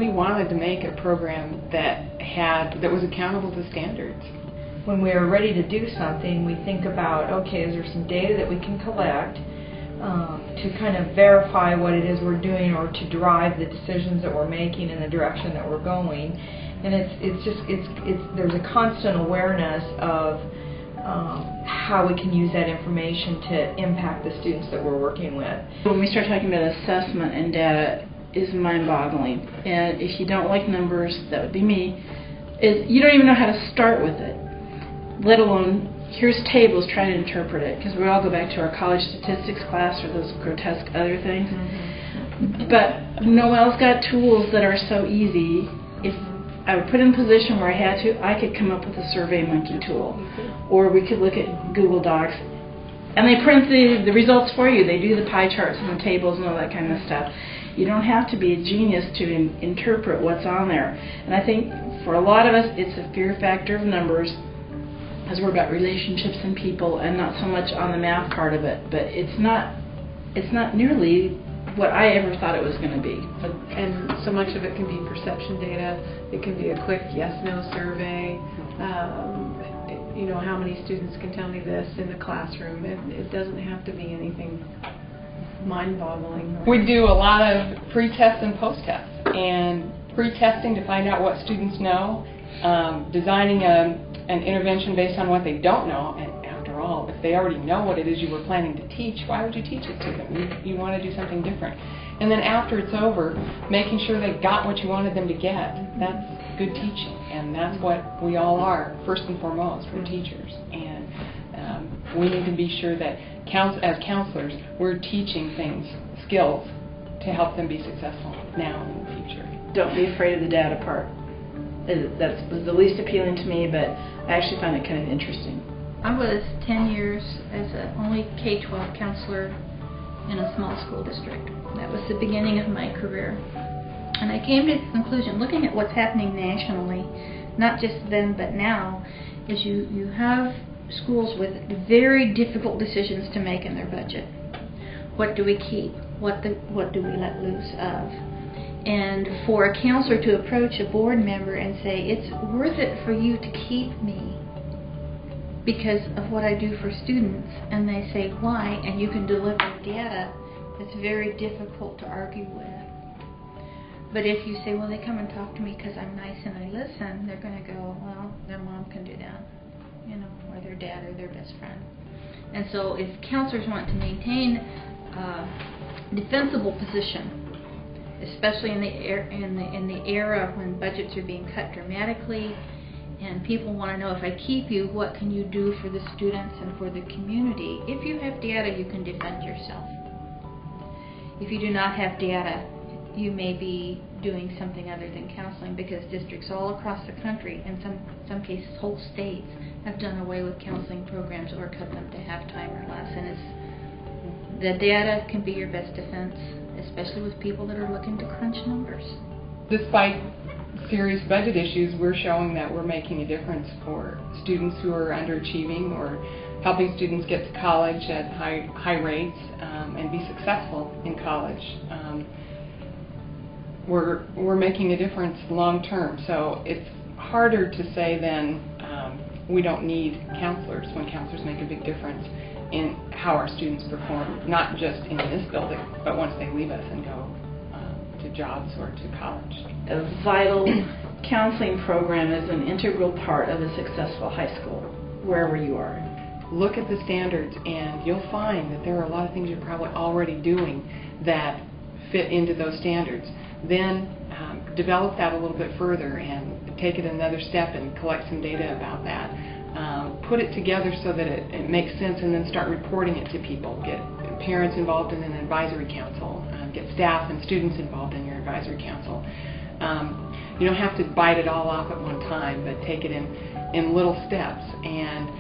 We wanted to make a program that was accountable to standards. When we are ready to do something, we think about, okay, is there some data that we can collect to kind of verify what it is we're doing, or to drive the decisions that we're making in the direction that we're going. And there's a constant awareness of how we can use that information to impact the students that we're working with. When we start talking about assessment and data, is mind-boggling. And if you don't like numbers, that would be me, you don't even know how to start with it, let alone here's tables, try to interpret it, because we all go back to our college statistics class or those grotesque other things. But Noelle's got tools that are so easy. If I would put in a position where I had to, I could come up with a SurveyMonkey tool, or we could look at Google Docs, and they print the results for you. They do the pie charts and the tables and all that kind of stuff. You don't have to be a genius to interpret what's on there. And I think for a lot of us, it's a fear factor of numbers, as we're about relationships and people, and not so much on the math part of it. But it's not nearly what I ever thought it was going to be. And so much of it can be perception data. It can be a quick yes/no survey. You know, how many students can tell me this in the classroom? It doesn't have to be anything mind-boggling. We do a lot of pre-tests and post-tests, and pre-testing to find out what students know, designing an intervention based on what they don't know. And after all, if they already know what it is you were planning to teach, why would you teach it to them? You want to do something different. And then after it's over, making sure they got what you wanted them to get. That's good teaching, and that's what we all are, first and foremost. We're teachers, and we need to be sure that as counselors, we're teaching skills to help them be successful now and in the future. Don't be afraid of the data part. That was the least appealing to me, but I actually find it kind of interesting. I was 10 years as the only K-12 counselor in a small school district. That was the beginning of my career. And I came to the conclusion, looking at what's happening nationally, not just then but now, is you have schools with very difficult decisions to make in their budget. What do we keep? What do we let loose of? And for a counselor to approach a board member and say, it's worth it for you to keep me because of what I do for students, and they say why, and you can deliver data, it's very difficult to argue with. But if you say, well, they come and talk to me because I'm nice and I listen, they're going to go, well, their mom can do that, you know, or their dad or their best friend. And so if counselors want to maintain a defensible position, especially in the era when budgets are being cut dramatically, and people want to know, if I keep you, what can you do for the students and for the community? If you have data, you can defend yourself. If you do not have data, you may be doing something other than counseling, because districts all across the country, in some cases whole states, have done away with counseling programs or cut them to half-time or less. And the data can be your best defense, especially with people that are looking to crunch numbers. Despite serious budget issues, we're showing that we're making a difference for students who are underachieving, or helping students get to college at high rates and be successful in college. We're making a difference long term. So it's harder to say then we don't need counselors, when counselors make a big difference in how our students perform, not just in this building, but once they leave us and go to jobs or to college. A vital counseling program is an integral part of a successful high school, wherever you are. Look at the standards, and you'll find that there are a lot of things you're probably already doing that fit into those standards. Then develop that a little bit further and take it another step and collect some data about that. Put it together so that it makes sense, and then start reporting it to people. Get parents involved in an advisory council. Get staff and students involved in your advisory council. You don't have to bite it all off at one time, but take it in little steps, and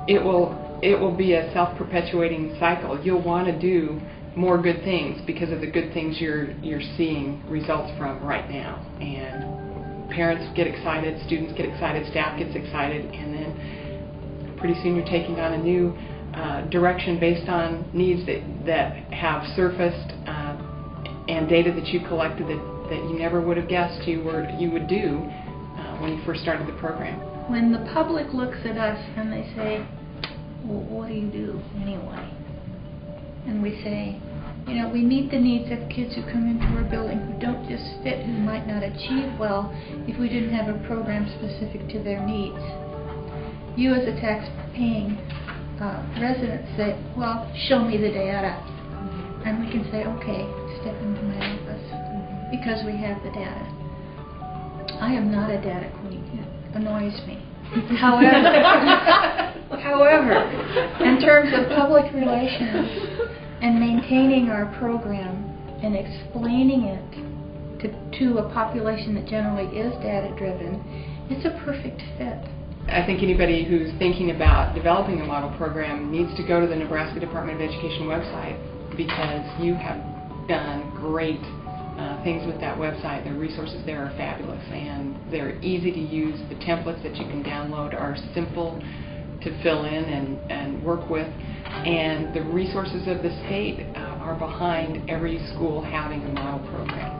it will be a self-perpetuating cycle. You'll want to do more good things because of the good things you're seeing results from right now. And parents get excited, students get excited, staff gets excited, and then pretty soon you're taking on a new direction based on needs that have surfaced and data that you collected that that you never would have guessed you would do when you first started the program. When the public looks at us and they say, well, what do you do anyway? And we say, you know, we meet the needs of kids who come into our building who don't just fit, who might not achieve well if we didn't have a program specific to their needs. You as a tax-paying resident say, well, show me the data. And we can say, okay, step into my office, because we have the data. I am not a data queen. It annoys me. However, in terms of public relations and maintaining our program and explaining it to a population that generally is data-driven, it's a perfect fit. I think anybody who's thinking about developing a model program needs to go to the Nebraska Department of Education website, because you have done great things with that website. The resources there are fabulous, and they're easy to use. The templates that you can download are simple to fill in and work with, and the resources of the state are behind every school having a model program.